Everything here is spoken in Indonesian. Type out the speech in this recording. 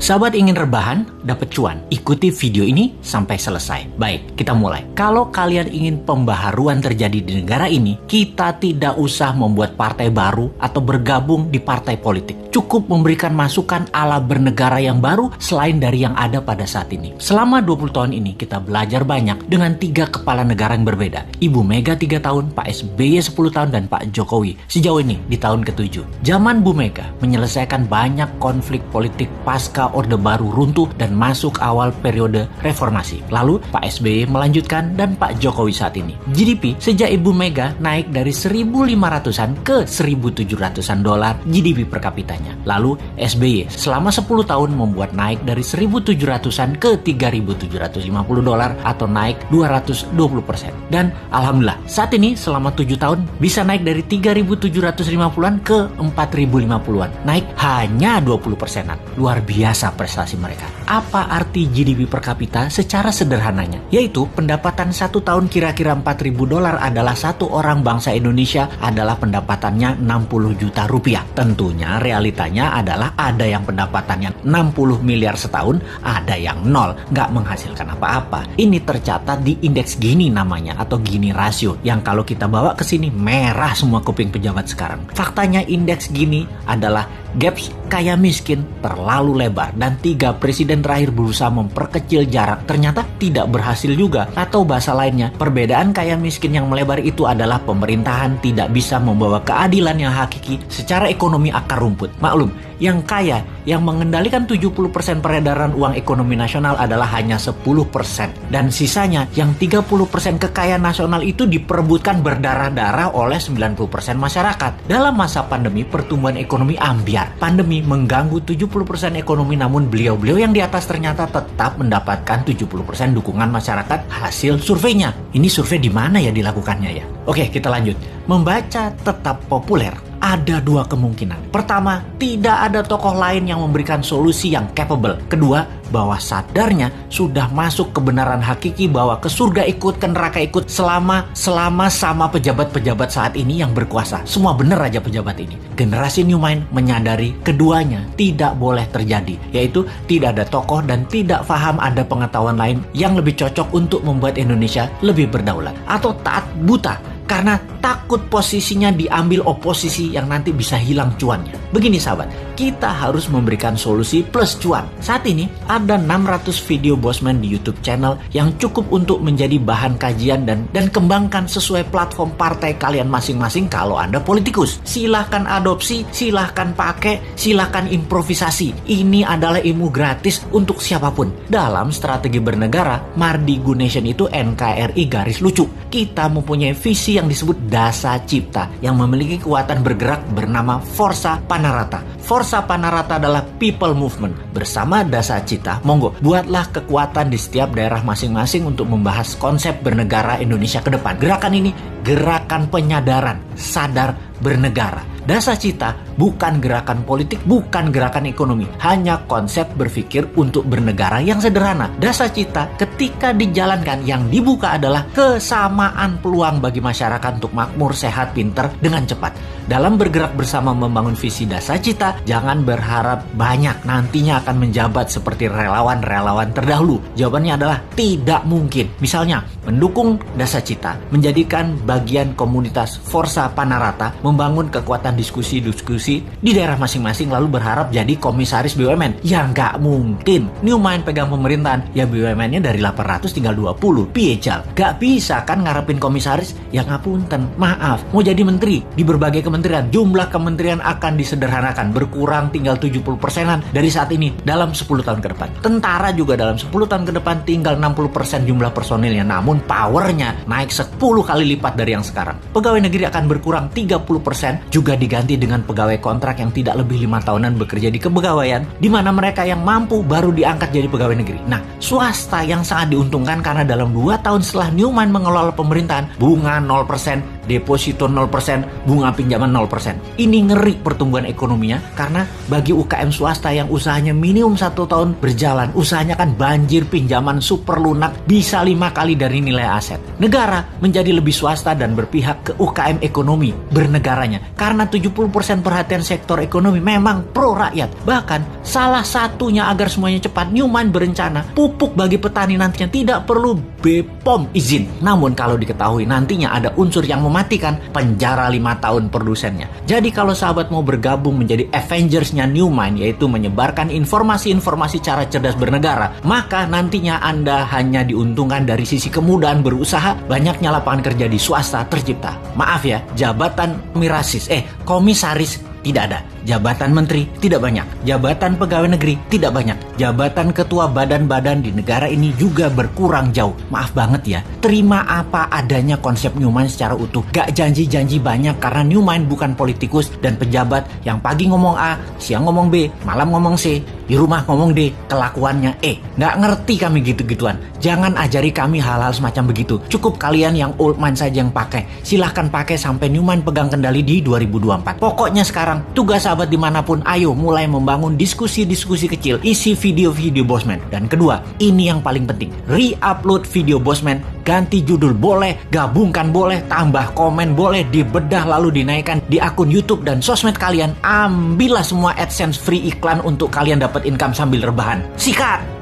Sahabat ingin rebahan, dapat cuan? Ikuti video ini sampai selesai. Baik, kita mulai. Kalau kalian ingin pembaharuan terjadi di negara ini, kita tidak usah membuat partai baru atau bergabung di partai politik. Cukup memberikan masukan ala bernegara yang baru selain dari yang ada pada saat ini. Selama 20 tahun ini kita belajar banyak dengan 3 kepala negara yang berbeda. Ibu Mega 3 tahun, Pak SBY 10 tahun, dan Pak Jokowi sejauh ini di tahun ke-7. Zaman Bu Mega menyelesaikan banyak konflik politik pasca Orde Baru runtuh dan masuk awal periode reformasi. Lalu Pak SBY melanjutkan dan Pak Jokowi saat ini. GDP sejak Ibu Mega naik dari 1.500-an ke 1.700-an dolar GDP per kapitanya. Lalu SBY selama 10 tahun membuat naik dari 1.700-an ke 3.750 dolar atau naik 220%. Dan alhamdulillah saat ini selama 7 tahun bisa naik dari 3.750-an ke 4.050-an. Naik hanya 20%-an. Luar biasa prestasi mereka. Apa arti GDP per kapita secara sederhananya? Yaitu pendapatan 1 tahun kira-kira 4.000 dolar adalah satu orang bangsa Indonesia adalah pendapatannya 60 juta rupiah. Tentunya realitanya adalah ada yang pendapatannya 60 miliar setahun, ada yang nol, nggak menghasilkan apa-apa. Ini tercatat di indeks Gini namanya atau Gini rasio yang kalau kita bawa ke sini merah semua kuping pejabat sekarang. Faktanya indeks Gini adalah gaps kaya miskin terlalu lebar dan 3 presiden terakhir berusaha memperkecil jarak ternyata tidak berhasil juga. Atau bahasa lainnya, perbedaan kaya miskin yang melebar itu adalah pemerintahan tidak bisa membawa keadilan yang hakiki secara ekonomi akar rumput. Maklum, yang kaya yang mengendalikan 70% peredaran uang ekonomi nasional adalah hanya 10% dan sisanya yang 30% kekayaan nasional itu diperebutkan berdarah-darah oleh 90% masyarakat. Dalam masa pandemi, pertumbuhan ekonomi ambyar. Pandemi mengganggu 70% ekonomi, namun beliau-beliau yang di atas ternyata tetap mendapatkan 70% dukungan masyarakat hasil surveinya. Ini survei di mana ya dilakukannya ya? Oke, kita lanjut. Membaca tetap populer. Ada 2 kemungkinan. Pertama, tidak ada tokoh lain yang memberikan solusi yang capable. Kedua, bahwa sadarnya sudah masuk kebenaran hakiki bahwa ke surga ikut, ke neraka ikut selama sama pejabat-pejabat saat ini yang berkuasa. Semua benar aja pejabat ini. Generasi New Mind menyadari keduanya tidak boleh terjadi, yaitu tidak ada tokoh dan tidak paham ada pengetahuan lain yang lebih cocok untuk membuat Indonesia lebih berdaulat. Atau taat buta karena takut posisinya diambil oposisi yang nanti bisa hilang cuannya. Begini sahabat, kita harus memberikan solusi plus cuan. Saat ini ada 600 video Bosman di YouTube channel yang cukup untuk menjadi bahan kajian dan kembangkan sesuai platform partai kalian masing-masing kalau Anda politikus. Silahkan adopsi, silahkan pakai, silahkan improvisasi. Ini adalah ilmu gratis untuk siapapun. Dalam strategi bernegara, Mardi Gunation itu NKRI garis lucu. Kita mempunyai visi yang disebut Dasa Cipta yang memiliki kekuatan bergerak bernama Forza Panarata. Forza Panarata adalah people movement. Bersama Dasa Cipta, monggo buatlah kekuatan di setiap daerah masing-masing untuk membahas konsep bernegara Indonesia ke depan. Gerakan ini gerakan penyadaran, sadar bernegara. Dasa Cipta bukan gerakan politik, bukan gerakan ekonomi, hanya konsep berpikir untuk bernegara yang sederhana. Dasa Cipta ketika dijalankan yang dibuka adalah kesamaan peluang bagi masyarakat untuk makmur, sehat, pinter dengan cepat. Dalam bergerak bersama membangun visi Dasa Cipta, jangan berharap banyak nantinya akan menjabat seperti relawan-relawan terdahulu. Jawabannya adalah tidak mungkin. Misalnya, mendukung Dasa Cipta, menjadikan bagian komunitas Forza Panarata, membangun kekuatan diskusi-diskusi di daerah masing-masing lalu berharap jadi komisaris BUMN. Ya nggak mungkin. New Mind pegang pemerintahan, ya BUMN-nya dari 800 tinggal 20. Piejal. Nggak bisa kan ngarepin komisaris? Ya ngapunten, maaf. Mau jadi menteri di berbagai kementerian, jumlah kementerian akan disederhanakan, berkurang tinggal 70%-an dari saat ini dalam 10 tahun ke depan. Tentara juga dalam 10 tahun ke depan tinggal 60% jumlah personilnya, namun powernya naik 10 kali lipat dari yang sekarang. Pegawai negeri akan berkurang 30%, juga diganti dengan pegawai kontrak yang tidak lebih 5 tahunan bekerja di kepegawaian, di mana mereka yang mampu baru diangkat jadi pegawai negeri. Nah, swasta yang sangat diuntungkan karena dalam 2 tahun setelah New Mind mengelola pemerintahan, bunga 0%, deposito 0%, bunga pinjaman 0%. Ini ngeri pertumbuhan ekonominya karena bagi UKM swasta yang usahanya minimum 1 tahun berjalan, usahanya kan banjir pinjaman super lunak bisa 5 kali dari nilai aset. Negara menjadi lebih swasta dan berpihak ke UKM ekonomi bernegaranya karena 70% perhatian sektor ekonomi memang pro rakyat. Bahkan salah satunya agar semuanya cepat, Newmine berencana pupuk bagi petani nantinya tidak perlu BPOM izin. Namun kalau diketahui nantinya ada unsur yang mematikan, penjara 5 tahun produsennya. Jadi kalau sahabat mau bergabung menjadi Avengers-nya Newmine, yaitu menyebarkan informasi-informasi cara cerdas bernegara, maka nantinya Anda hanya diuntungkan dari sisi kemudahan berusaha, banyaknya lapangan kerja di swasta tercipta. Maaf ya, jabatan komisaris tidak ada. Jabatan menteri tidak banyak. Jabatan pegawai negeri tidak banyak. Jabatan ketua badan-badan di negara ini juga berkurang jauh. Maaf banget ya. Terima apa adanya konsep Newmine secara utuh. Gak janji-janji banyak karena Newmine bukan politikus dan pejabat yang pagi ngomong A, siang ngomong B, malam ngomong C, di rumah ngomong D, kelakuannya E. Gak ngerti kami gitu-gituan. Jangan ajari kami hal-hal semacam begitu. Cukup kalian yang old mind saja yang pakai. Silahkan pakai sampai Newmine pegang kendali di 2024. Pokoknya sekarang tugas sahabat dimanapun, ayo mulai membangun diskusi-diskusi kecil, isi video-video Bosman. Dan kedua, ini yang paling penting, re-upload video Bosman, ganti judul boleh, gabungkan boleh, tambah komen boleh, dibedah lalu dinaikkan di akun YouTube dan sosmed kalian. Ambillah semua AdSense free iklan untuk kalian dapat income sambil rebahan. Sikat!